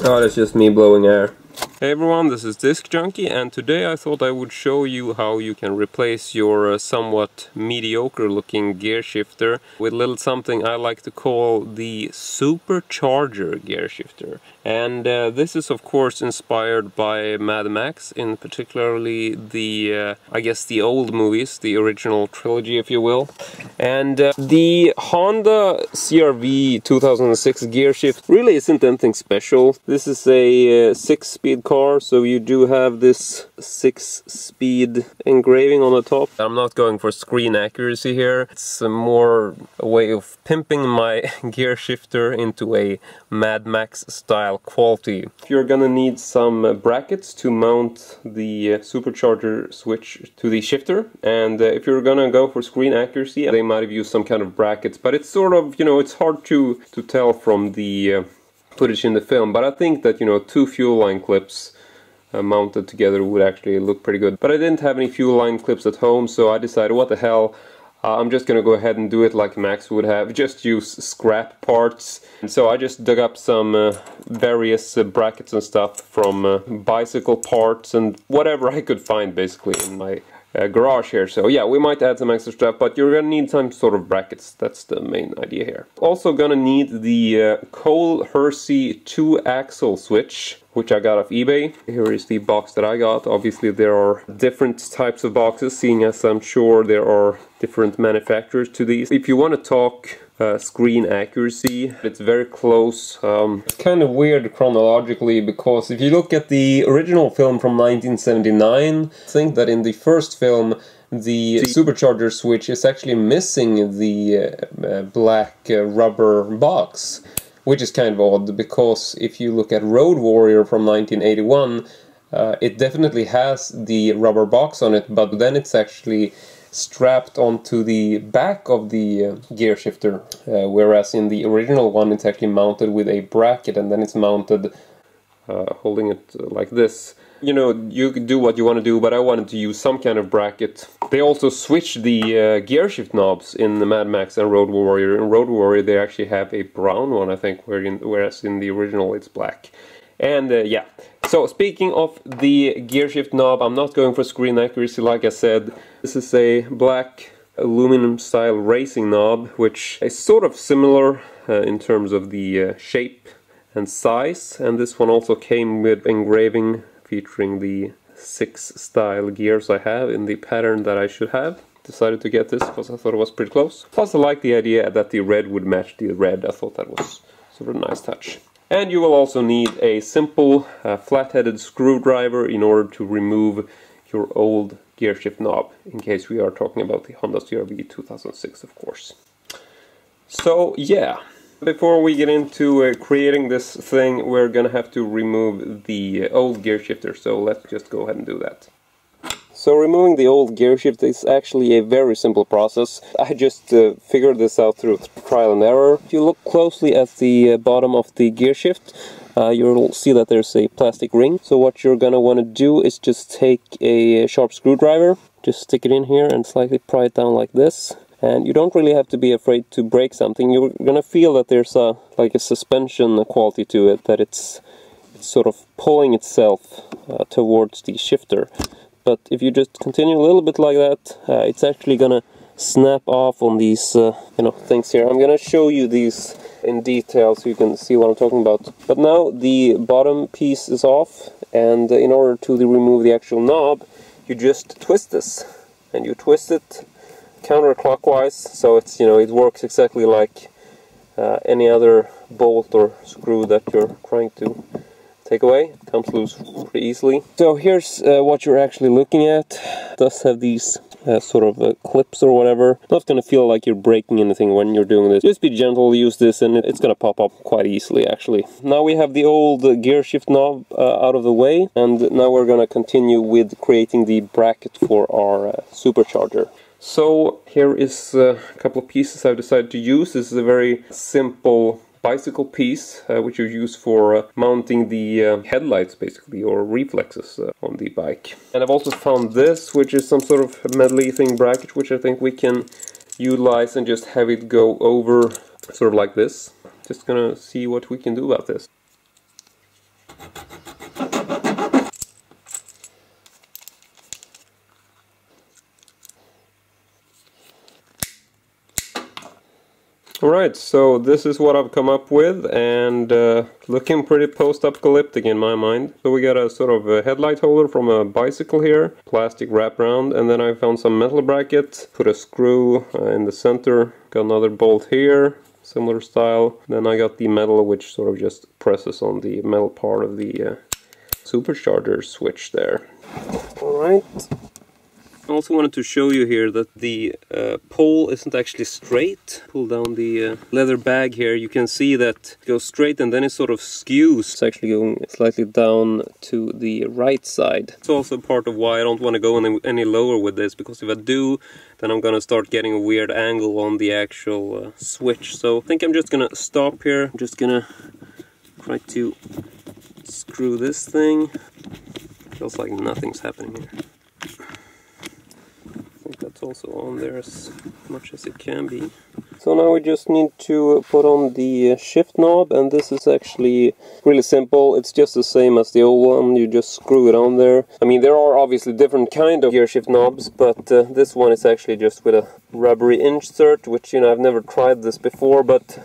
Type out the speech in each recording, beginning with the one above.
Oh, that's just me blowing air. Hey everyone, this is Disc Junkie, and today I thought I would show you how you can replace your somewhat mediocre looking gear shifter with a little something I like to call the Supercharger gear shifter. And this is of course inspired by Mad Max, in particularly the, I guess the old movies, the original trilogy if you will. And the Honda CR-V 2006 gear shift really isn't anything special. This is a 6-speed car, so you do have this 6-speed engraving on the top. I'm not going for screen accuracy here. It's more a way of pimping my gear shifter into a Mad Max style quality. You're gonna need some brackets to mount the supercharger switch to the shifter, and if you're gonna go for screen accuracy, they might have used some kind of brackets, but it's sort of, you know, it's hard to tell from the footage in the film, but I think that, you know, 2 fuel line clips mounted together would actually look pretty good. But I didn't have any fuel line clips at home, so I decided, what the hell, I'm just gonna go ahead and do it like Max would have, just use scrap parts. And so I just dug up some various brackets and stuff from bicycle parts and whatever I could find basically in my garage here. So yeah, we might add some extra stuff, but you're gonna need some sort of brackets. That's the main idea here. Also gonna need the Cole Hersey 2-axle switch, which I got off eBay. Here is the box that I got. Obviously there are different types of boxes, seeing as I'm sure there are different manufacturers to these. If you want to talk screen accuracy, it's very close. It's kind of weird chronologically, because if you look at the original film from 1979, I think that in the first film the supercharger switch is actually missing the black rubber box, which is kind of odd, because if you look at Road Warrior from 1981, it definitely has the rubber box on it, but then it's actually strapped onto the back of the gear shifter, whereas in the original one it's actually mounted with a bracket, and then it's mounted holding it like this. You know, you can do what you want to do, but I wanted to use some kind of bracket. They also switched the gear shift knobs in the Mad Max and Road Warrior. In Road Warrior they actually have a brown one, I think, whereas in the original it's black. And yeah, so speaking of the gear shift knob, I'm not going for screen accuracy like I said. This is a black aluminum style racing knob, which is sort of similar in terms of the shape and size. And this one also came with engraving featuring the 6 style gears I have in the pattern that I should have. Decided to get this because I thought it was pretty close. Plus I like the idea that the red would match the red. I thought that was sort of a nice touch. And you will also need a simple flat-headed screwdriver in order to remove your old gear shift knob, in case we are talking about the Honda CR-V 2006, of course. So yeah, before we get into creating this thing, we're gonna have to remove the old gear shifter, so let's just go ahead and do that. So removing the old gear shift is actually a very simple process. I just figured this out through trial and error. If you look closely at the bottom of the gear shift, you'll see that there's a plastic ring. So what you're gonna want to do is just take a sharp screwdriver, just stick it in here and slightly pry it down like this. And you don't really have to be afraid to break something. You're gonna feel that there's like a suspension quality to it, that it's sort of pulling itself towards the shifter. But if you just continue a little bit like that, it's actually gonna snap off on these you know, things here. I'm gonna show you these in detail so you can see what I'm talking about. But now the bottom piece is off, and in order to remove the actual knob, you just twist this, and you twist it counterclockwise, so it's, you know, it works exactly like any other bolt or screw that you're trying to take away. It comes loose pretty easily. So here's what you're actually looking at. It does have these sort of clips or whatever. Not gonna feel like you're breaking anything when you're doing this. Just be gentle, use this, and it's gonna pop up quite easily actually. Now we have the old gear shift knob out of the way, and now we're gonna continue with creating the bracket for our supercharger. So here is a couple of pieces I've decided to use. This is a very simple bicycle piece, which you use for mounting the headlights basically, or reflexes on the bike. And I've also found this, which is some sort of medley thing bracket, which I think we can utilize and just have it go over sort of like this. Just gonna see what we can do about this. Alright, so this is what I've come up with, and looking pretty post-apocalyptic in my mind. So we got a sort of a headlight holder from a bicycle here, plastic wraparound, and then I found some metal brackets, put a screw in the center, got another bolt here, similar style. Then I got the metal which sort of just presses on the metal part of the supercharger switch there. Alright. I also wanted to show you here that the pole isn't actually straight. Pull down the leather bag here, you can see that it goes straight and then it sort of skews. It's actually going slightly down to the right side. It's also part of why I don't want to go any lower with this, because if I do, then I'm gonna start getting a weird angle on the actual switch. So I think I'm just gonna stop here. I'm just gonna try to screw this thing. Feels like nothing's happening here. That's also on there as much as it can be. So now we just need to put on the shift knob, and this is actually really simple. It's just the same as the old one, you just screw it on there. I mean, there are obviously different kind of gear shift knobs, but this one is actually just with a rubbery insert, which, you know, I've never tried this before, but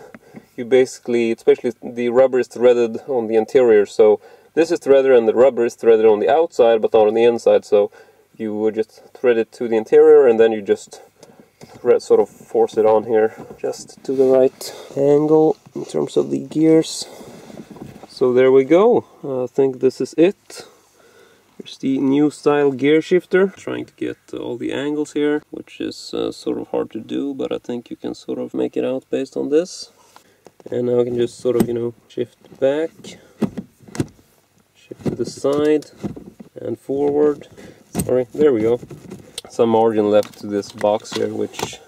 you basically, especially the rubber is threaded on the interior, so this is threaded and the rubber is threaded on the outside but not on the inside, so you would just thread it to the interior and then you just sort of force it on here just to the right angle in terms of the gears. So there we go. I think this is it. Here's the new style gear shifter. Trying to get all the angles here, which is sort of hard to do, but I think you can sort of make it out based on this. And now I can just sort of, you know, shift back, shift to the side and forward. Sorry, there we go. Some margin left to this box here, which,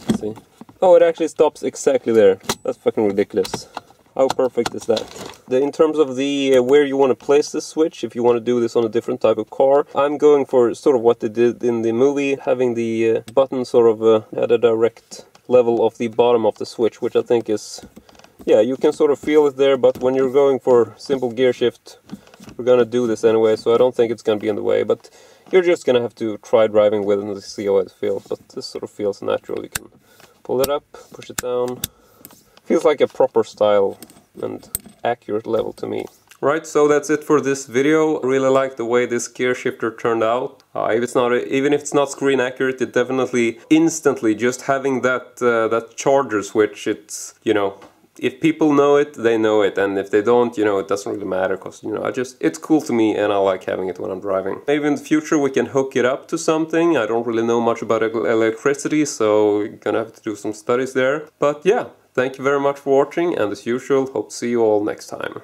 let's see. Oh, it actually stops exactly there. That's fucking ridiculous. How perfect is that? In terms of the where you want to place this switch, if you want to do this on a different type of car, I'm going for sort of what they did in the movie, having the button sort of at a direct level of the bottom of the switch, which I think is, yeah, you can sort of feel it there, but when you're going for simple gear shift, we're gonna do this anyway, so I don't think it's gonna be in the way, but you're just gonna have to try driving with it and see how it feels, but this sort of feels natural. You can pull it up, push it down. Feels like a proper style and accurate level to me. Right, so that's it for this video. I really like the way this gear shifter turned out. Even if it's not screen accurate, it definitely instantly, just having that that charger switch, it's, you know, if people know it, they know it, and if they don't, you know, it doesn't really matter, because, you know, it's cool to me and I like having it when I'm driving. Maybe in the future we can hook it up to something. I don't really know much about electricity, so you're gonna have to do some studies there. But yeah, thank you very much for watching, and as usual, hope to see you all next time.